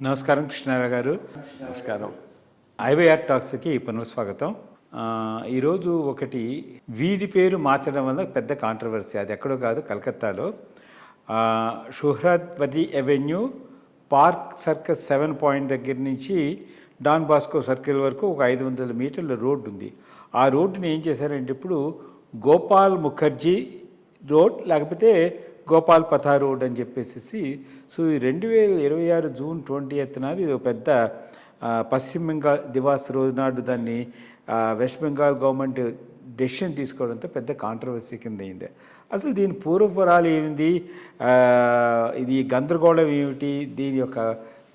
నమస్కారం కృష్ణారావు గారు. నమస్కారం. ఐవైఆర్ టాక్స్కి పునఃస్వాగతం. ఈరోజు ఒకటి వీధి పేరు మార్చడం వల్ల పెద్ద కాంట్రవర్సీ. అది ఎక్కడో కాదు, కలకత్తాలో షుహ్రావర్ది అవెన్యూ పార్క్ సర్కస్ 7 పాయింట్ దగ్గర నుంచి డాన్ బాస్కో సర్కిల్ వరకు ఒక 500 మీటర్ల రోడ్డు ఉంది. ఆ రోడ్డుని ఏం చేశారంటే ఇప్పుడు గోపాల్ ముఖర్జీ రోడ్ లేకపోతే గోపాల్ పథా రోడ్ అని చెప్పేసి సో ఈ 2026 జూన్ 20th నాది ఇది ఒక పెద్ద పశ్చిమ బెంగాల్ దివాస్ రోజు నాడు దాన్ని వెస్ట్ బెంగాల్ గవర్నమెంట్ డెసిషన్ తీసుకోవడంతో పెద్ద కాంట్రవర్సీ కింద అయింది. అసలు దీని పూర్వపురాలు ఏమిటి, ఇది గందరగోళం ఏమిటి, దీని యొక్క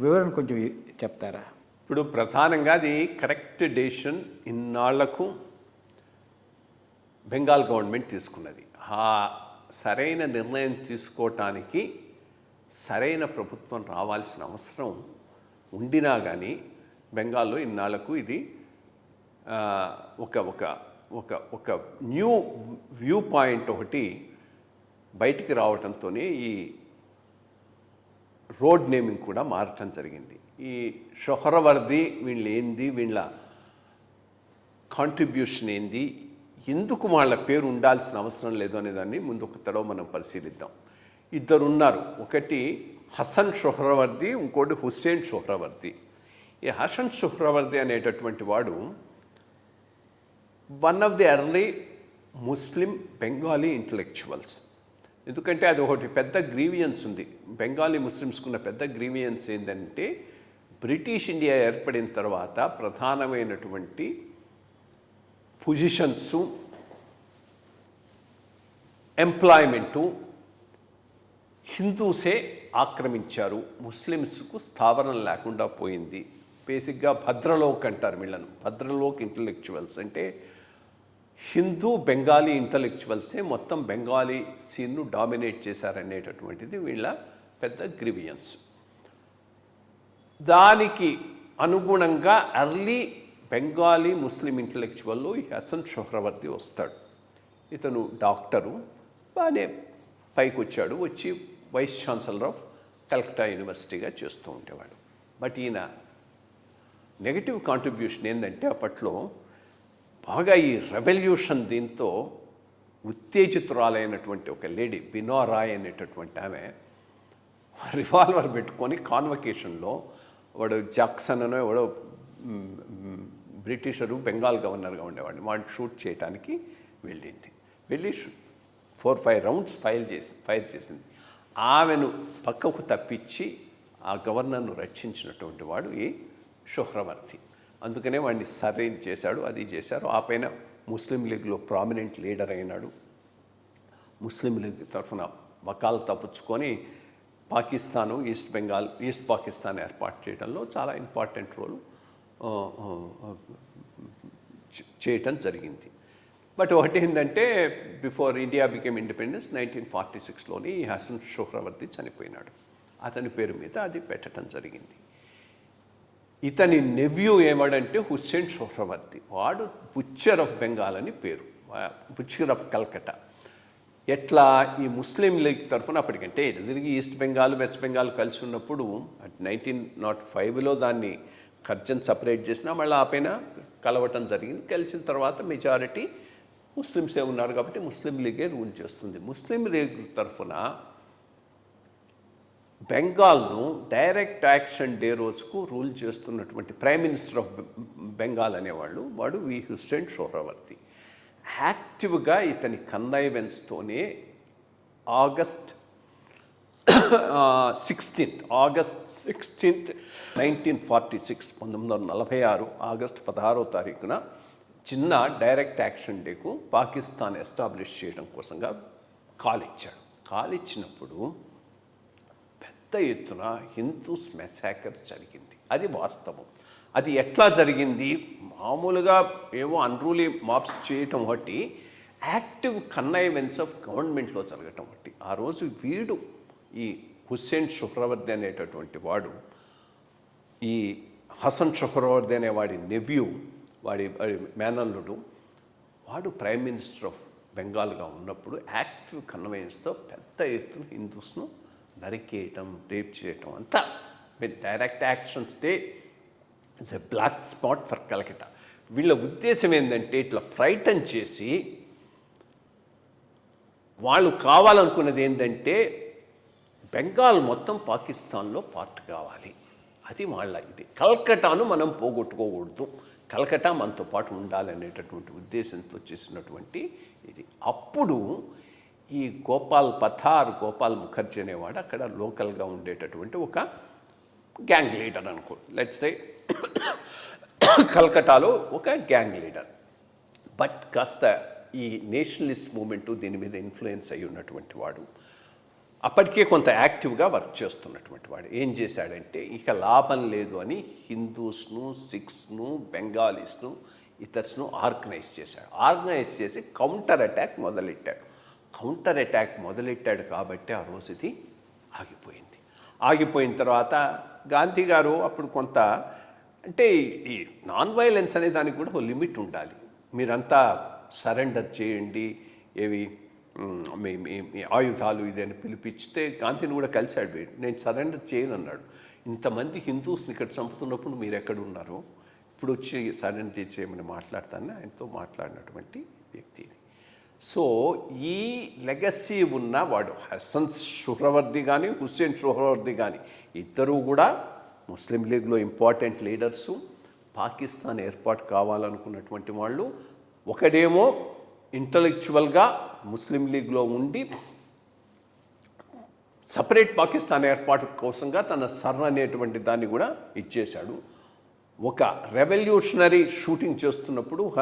వివరణ కొంచెం చెప్తారా? ఇప్పుడు ప్రధానంగా అది కరెక్ట్ డెసిషన్ ఇన్నాళ్లకు బెంగాల్ గవర్నమెంట్ తీసుకున్నది. ఆ సరైన నిర్ణయం తీసుకోవటానికి సరైన ప్రభుత్వం రావాల్సిన అవసరం ఉండినా కానీ బెంగాల్లో ఇన్నాళ్లకు ఇది ఒక ఒక ఒక ఒక న్యూ వ్యూ పాయింట్ ఒకటి బయటికి రావడంతోనే ఈ రోడ్ నేమింగ్ కూడా మారటం జరిగింది. ఈ షొహరవర్ది వీళ్ళు ఏంది, వీళ్ళ కాంట్రిబ్యూషన్ ఏంది, ఎందుకు వాళ్ళ పేరు ఉండాల్సిన అవసరం లేదు అనే దాన్ని ముందు ఒక తడవ మనం పరిశీలిద్దాం. ఇద్దరు ఉన్నారు, ఒకటి హసన్ షొహరవర్ది, ఇంకోటి హుస్సేన్ షొహరవర్ది. ఈ హసన్ షొహరవర్ది అనేటటువంటి వాడు one of the early Muslim Bengali intellectuals. ఎందుకంటే అది ఒకటి పెద్ద గ్రీవియన్స్ ఉంది బెంగాలీ ముస్లిమ్స్కున్న పెద్ద గ్రీవియన్స్ ఏంటంటే బ్రిటిష్ ఇండియా ఏర్పడిన తర్వాత ప్రధానమైనటువంటి పొజిషన్సు, ఎంప్లాయ్మెంటు హిందూసే ఆక్రమించారు, ముస్లిమ్స్కు స్థావరం లేకుండా పోయింది. బేసిక్గా భద్రలోక్ అంటారు వీళ్ళను. భద్రలోక్ ఇంటలెక్చువల్స్ అంటే హిందూ బెంగాలీ ఇంటలెక్చువల్సే మొత్తం బెంగాలీ సీన్ను డామినేట్ చేశారనేటటువంటిది వీళ్ళ పెద్ద గ్రీవియన్స్. దానికి అనుగుణంగా ఎర్లీ బెంగాలీ ముస్లిం ఇంటలెక్చువల్లో ఈ హసన్ షొహరవర్ది వస్తాడు. ఇతను డాక్టరు, బాగానే పైకి వచ్చాడు, వచ్చి వైస్ ఛాన్సలర్ ఆఫ్ కలకత్తా యూనివర్సిటీగా చేస్తూ ఉండేవాడు. బట్ ఈయన నెగటివ్ కాంట్రిబ్యూషన్ ఏంటంటే అప్పట్లో బాగా ఈ రెవల్యూషన్ దీంతో ఉత్తేజితురాలైనటువంటి ఒక లేడీ బినో రాయ్ అనేటటువంటి ఆమె రివాల్వర్ పెట్టుకొని కాన్వకేషన్లో వాడు జాక్సన్ అనో ఎవడో బ్రిటిషరు బెంగాల్ గవర్నర్గా ఉండేవాడిని వాడిని షూట్ చేయడానికి వెళ్ళింది. వెళ్ళి 4-5 రౌండ్స్ ఫైర్ చేసింది. ఆమెను పక్కకు తప్పించి ఆ గవర్నర్ను రక్షించినటువంటి వాడు ఈ షొహరవర్ది. అందుకనే వాడిని సరైన్ చేశాడు, అది చేశారు. ఆ పైన ముస్లిం లీగ్లో ప్రామినెంట్ లీడర్ అయినాడు. ముస్లిం లీగ్ తరఫున వకాలతా పుచ్చుకొని పాకిస్తాను, ఈస్ట్ పాకిస్తాన్ ఏర్పాటు చేయడంలో చాలా ఇంపార్టెంట్ రోల్ చేయటం జరిగింది. బట్ ఒకటి ఏంటంటే బిఫోర్ ఇండియా బికేమ్ ఇండిపెండెన్స్ 1946లోని ఈ హసన్ షొహరవర్ది చనిపోయినాడు. అతని పేరు మీద అది పెట్టడం జరిగింది. ఇతని నెవ్యూ ఏమాడంటే హుస్సేన్ షొహరవర్ది. వాడు బుచ్చర్ ఆఫ్ బెంగాల్ అని పేరు, బుచ్చర్ ఆఫ్ కల్కటా. ఎట్లా ఈ ముస్లిం లీగ్ తరఫున అప్పటికంటే తిరిగి ఈస్ట్ బెంగాల్ వెస్ట్ బెంగాల్ కలిసి ఉన్నప్పుడు 1905లో దాన్ని కర్జన్ సపరేట్ చేసినా మళ్ళీ ఆ పైన కలవటం జరిగింది. కలిసిన తర్వాత మెజారిటీ ముస్లిమ్సే ఉన్నారు కాబట్టి ముస్లిం లీగే రూల్ చేస్తుంది. ముస్లిం లీగ్ తరఫున బెంగాల్ను డైరెక్ట్ యాక్షన్ డే రోజుకు రూల్ చేస్తున్నటువంటి ప్రైమ్ మినిస్టర్ ఆఫ్ బెంగాల్ అనేవాళ్ళు వాడు వి హుస్సేన్ షొహరవర్ది. యాక్టివ్గా ఇతని కన్నైవెన్స్తోనే ఆగస్ట్ 16 1946 1946 ఆగస్ట్ 16వ తారీఖున చిన్న డైరెక్ట్ యాక్షన్ డేకు పాకిస్తాన్ ఎస్టాబ్లిష్ చేయడం కోసంగా కాలిచ్చాడు. కాలిచ్చినప్పుడు పెద్ద ఎత్తున హిందూస్ మెసాకర్ జరిగింది. అది వాస్తవం. అది ఎట్లా జరిగింది, మామూలుగా ఏవో అన్రూలీ మాప్స్ చేయటం ఒకటి, యాక్టివ్ కన్నైవెన్స్ ఆఫ్ గవర్నమెంట్లో జరగటం ఒకటి. ఆ రోజు వీడు ఈ హుస్సేన్ షొహరవర్ది అనేటటువంటి వాడు ఈ హసన్ షొహరవర్ది అనే వాడి నెవ్యూ, వాడి మేనల్లుడు, వాడు ప్రైమ్ మినిస్టర్ ఆఫ్ బెంగాల్గా ఉన్నప్పుడు యాక్టివ్ కన్వెన్స్తో పెద్ద ఎత్తున హిందూస్ను నరికేయటం, రేప్ చేయటం అంతా with direct actions day it's a black spot for Calcutta. వీళ్ళ ఉద్దేశం ఏంటంటే ఇట్లా ఫ్రైటన్ చేసి వాళ్ళు కావాలనుకున్నది ఏంటంటే బెంగాల్ మొత్తం పాకిస్తాన్లో పార్ట్ కావాలి. అది వాళ్ళ ఇది. కల్కటాను మనం పోగొట్టుకోకూడదు, కల్కటా మనతో పాటు ఉండాలనేటటువంటి ఉద్దేశంతో చేసినటువంటి ఇది. అప్పుడు ఈ గోపాల్ ముఖర్జీ అనేవాడు అక్కడ లోకల్గా ఉండేటటువంటి ఒక గ్యాంగ్ లీడర్ అనుకో, లెట్స్ సే కల్కటాలో ఒక గ్యాంగ్ లీడర్. బట్ కాస్త ఈ నేషనలిస్ట్ మూమెంటు దీని మీద ఇన్ఫ్లుయెన్స్ అయి ఉన్నటువంటి వాడు, అప్పటికే కొంత యాక్టివ్గా వర్క్ చేస్తున్నటువంటి వాడు ఏం చేశాడంటే ఇక లాభం లేదు అని హిందూస్ను, సిఖ్స్ను, బెంగాలీస్ను, ఇతర్స్ను ఆర్గనైజ్ చేశాడు. ఆర్గనైజ్ చేసి కౌంటర్ అటాక్ మొదలెట్టాడు కాబట్టి ఆ రోజు ఇది ఆగిపోయింది. ఆగిపోయిన తర్వాత గాంధీ గారు అప్పుడు కొంత అంటే ఈ నాన్ వైలెన్స్ అనే దానికి కూడా ఒక లిమిట్ ఉండాలి. మీరంతా సరెండర్ చేయండి, ఏవి మీ ఆయుధాలు ఇదని పిలిపిస్తే గాంధీని కూడా కలిశాడు. నేను సరెండర్ చేయను అన్నాడు. ఇంతమంది హిందూస్ని ఇక్కడ చంపుతున్నప్పుడు మీరు ఎక్కడున్నారో ఇప్పుడు వచ్చి సరెండర్ చేయమని మాట్లాడతానని ఆయనతో మాట్లాడినటువంటి వ్యక్తి. సో ఈ లెగసీ ఉన్న వాడు హసన్ సుహ్రవర్ది కానీ హుస్సేన్ సుహ్రవర్ది కానీ ఇద్దరూ కూడా ముస్లిం లీగ్లో ఇంపార్టెంట్ లీడర్సు, పాకిస్తాన్ ఏర్పాటు కావాలనుకున్నటువంటి వాళ్ళు. ఒకడేమో ఇంటలెక్చువల్గా ముస్లిం లీగ్లో ఉండి సపరేట్ పాకిస్తాన్ ఏర్పాటు కోసంగా తన సర్ అనేటువంటి దాన్ని కూడా ఇచ్చేశాడు. ఒక రెవల్యూషనరీ షూటింగ్ చేస్తున్నప్పుడు ఒక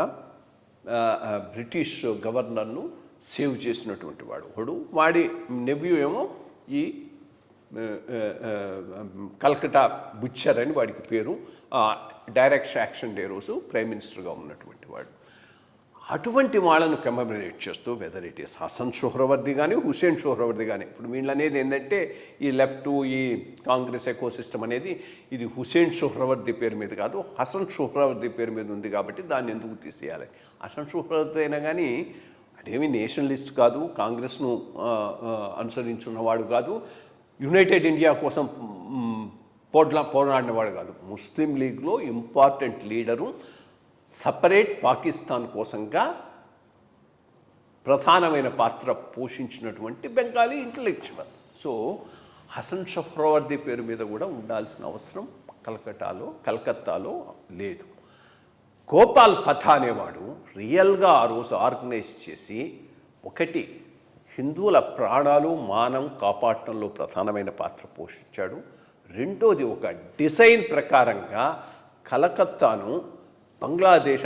బ్రిటిష్ గవర్నర్ను సేవ్ చేసినటువంటి వాడు వాడి నెవ్యూ ఏమో ఈ కల్కటా బుచ్చర్ అని వాడికి పేరు. డైరెక్ట్ యాక్షన్ డే రోజు ప్రైమ్ మినిస్టర్గా ఉన్నటువంటి వాడు. అటువంటి వాళ్ళను కమెమరేట్ చేస్తూ వెదర్ ఇట్ ఈస్ హసన్ సుహ్రవర్ది కానీ హుస్సేన్ సుహ్రవర్ది కానీ, ఇప్పుడు వీళ్ళు అనేది ఏంటంటే ఈ లెఫ్ట్ ఈ కాంగ్రెస్ ఎకో సిస్టమ్ అనేది ఇది హుస్సేన్ సుహ్రవర్ది పేరు మీద కాదు, హసన్ సుహ్రవర్ది పేరు మీద ఉంది కాబట్టి దాన్ని ఎందుకు తీసేయాలి. హసన్ సుహ్రవర్ది అయినా కానీ అదేమి నేషనలిస్ట్ కాదు, కాంగ్రెస్ను అనుసరించున్నవాడు కాదు, యునైటెడ్ ఇండియా కోసం పోరాడినవాడు కాదు. ముస్లిం లీగ్లో ఇంపార్టెంట్ లీడరు, సపరేట్ పాకిస్తాన్ కోసంగా ప్రధానమైన పాత్ర పోషించినటువంటి బెంగాలీ ఇంటలెక్చువల్. సో హసన్ సుహ్రవర్ది పేరు మీద కూడా ఉండాల్సిన అవసరం కలకత్తాలో లేదు. గోపాల్ పథా అనేవాడు రియల్గా ఆ రోజు ఆర్గనైజ్ చేసి ఒకటి హిందువుల ప్రాణాలు మానం కాపాడటంలో ప్రధానమైన పాత్ర పోషించాడు. రెండోది ఒక డిజైన్ ప్రకారంగా కలకత్తాను బంగ్లాదేశ్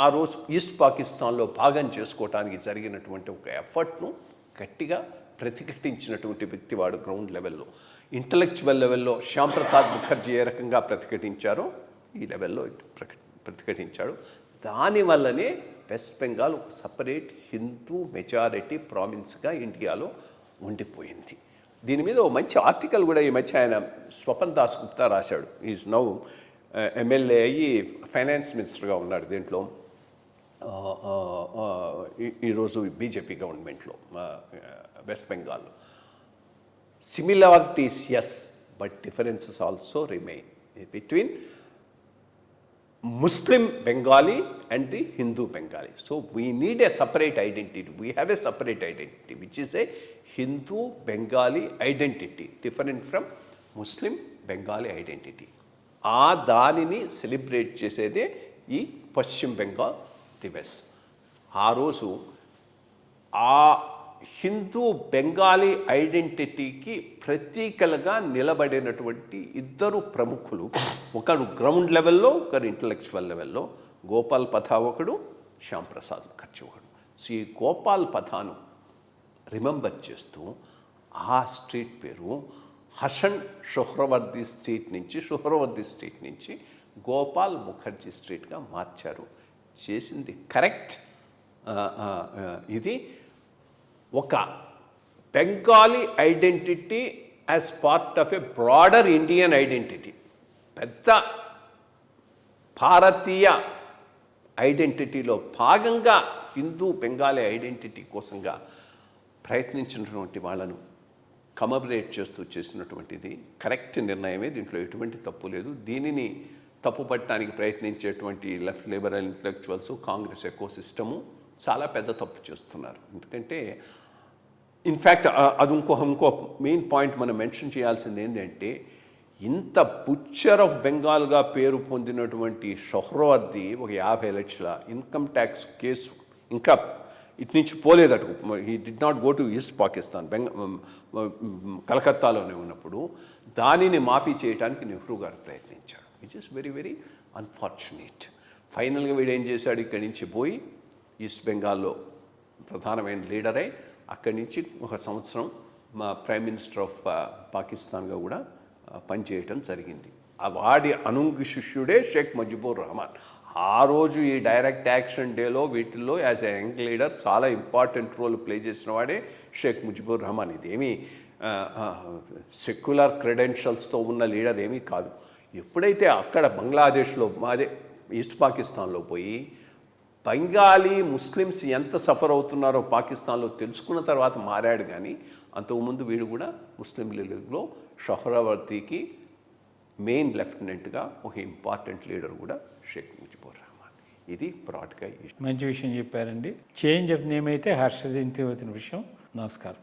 ఆ రోజు ఈస్ట్ పాకిస్తాన్లో భాగం చేసుకోవటానికి జరిగినటువంటి ఒక ఎఫర్ట్ను గట్టిగా ప్రతిఘటించినటువంటి వ్యక్తి వాడు. గ్రౌండ్ లెవెల్లో ఇంటలెక్చువల్ లెవెల్లో శ్యాంప్రసాద్ ముఖర్జీ ఏ రకంగా ప్రతిఘటించారో ఈ లెవెల్లో ప్రతిఘటించాడు. దానివల్లనే వెస్ట్ బెంగాల్ ఒక సపరేట్ హిందూ మెజారిటీ ప్రావిన్స్గా ఇండియాలో ఉండిపోయింది. దీని మీద ఒక మంచి ఆర్టికల్ కూడా ఈ మధ్య ఆయన స్వపన్ దాస్ గుప్తా రాశాడు. ఈజ్ నౌ ఎమ్మెల్యే అయ్యి ఫైనాన్స్ మినిస్టర్గా ఉన్నాడు దీంట్లో ఈరోజు బీజేపీ గవర్నమెంట్లో వెస్ట్ బెంగాల్లో. Similarities yes, but differences also remain between Muslim Bengali and the Hindu Bengali. So we need a separate identity. We have a separate identity, which is a Hindu Bengali identity, different from Muslim Bengali identity. ఆ దానిని celebrate చేసేదే ఈ పశ్చిమ బెంగాల్ దివస్. ఆ రోజు ఆ హిందూ బెంగాలీ ఐడెంటిటీకి ప్రతీకలుగా నిలబడినటువంటి ఇద్దరు ప్రముఖులు, ఒకరు గ్రౌండ్ లెవెల్లో ఒకరు ఇంటలెక్చువల్ లెవెల్లో, గోపాల్ పథా ఒకడు, శ్యాంప్రసాద్ ముఖర్జీ ఒకడు. సో ఈ గోపాల్ పథాను రిమెంబర్ చేస్తూ ఆ స్ట్రీట్ పేరు హసన్ సుహ్రవర్ది స్ట్రీట్ నుంచి గోపాల్ ముఖర్జీ స్ట్రీట్గా మార్చారు. చేసింది కరెక్ట్. ఇది ఒక Bengali identity as part of a broader Indian identity, పెద్ద భారతీయ ఐడెంటిటీలో భాగంగా హిందూ బెంగాలీ ఐడెంటిటీ కోసంగా ప్రయత్నించినటువంటి వాళ్ళను కమబరేట్ చేస్తూ చేసినటువంటిది కరెక్ట్ నిర్ణయమే, దీంట్లో ఎటువంటి తప్పు లేదు. దీనిని తప్పుపట్టడానికి ప్రయత్నించేటువంటి left liberal intellectuals, Congress ecosystem చాలా పెద్ద తప్పు చేస్తున్నారు. ఎందుకంటే ఇన్ఫ్యాక్ట్ అది ఇంకో మెయిన్ పాయింట్ మనం మెన్షన్ చేయాల్సింది ఏంటంటే, ఇంత బుచ్చర్ ఆఫ్ బెంగాల్గా పేరు పొందినటువంటి షొహ్రవర్ది ఒక 50 లక్షల ఇన్కమ్ ట్యాక్స్ కేసు ఇంకా ఇటు నుంచి పోలేదట. He did not go to east Pakistan, కలకత్తాలోనే ఉన్నప్పుడు దానిని మాఫీ చేయడానికి నెహ్రూ గారు ప్రయత్నించాడు, which is very very unfortunate. ఫైనల్గా వీడు ఏం చేశాడు, ఇక్కడి నుంచి పోయి ఈస్ట్ బెంగాల్లో ప్రధానమైన లీడర్ అయి అక్కడి నుంచి ఒక సంవత్సరం మా ప్రైమ్ మినిస్టర్ ఆఫ్ పాకిస్తాన్గా కూడా పనిచేయటం జరిగింది. వాడి అనుంగి శిష్యుడే షేక్ ముజిబుర్ రహమాన్. ఆ రోజు ఈ డైరెక్ట్ యాక్షన్ డేలో వీటిల్లో యాజ్ ఎ యంగ్ లీడర్ చాలా ఇంపార్టెంట్ రోల్ ప్లే చేసిన వాడే షేక్ ముజిబుర్ రహమాన్. ఇదేమీ సెక్యులర్ క్రెడెన్షియల్స్తో ఉన్న లీడర్ ఏమీ కాదు. ఎప్పుడైతే అక్కడ బంగ్లాదేశ్లో అదే ఈస్ట్ పాకిస్తాన్లో పోయి బెంగాలీ ముస్లిమ్స్ ఎంత సఫర్ అవుతున్నారో పాకిస్తాన్లో తెలుసుకున్న తర్వాత మారాడు. కానీ అంతకుముందు వీడు కూడా ముస్లిం లీగ్లో షొహ్రవర్దీకి మెయిన్ లెఫ్టినెంట్గా ఒక ఇంపార్టెంట్ లీడర్ కూడా షేక్ ముజిబుర్ రహమాన్. ఇది బ్రాడ్గా మంచి విషయం చెప్పారండి. చేంజ్ ఆఫ్ నేమ్ అయితే హర్షదించిన విషయం. నమస్కారం.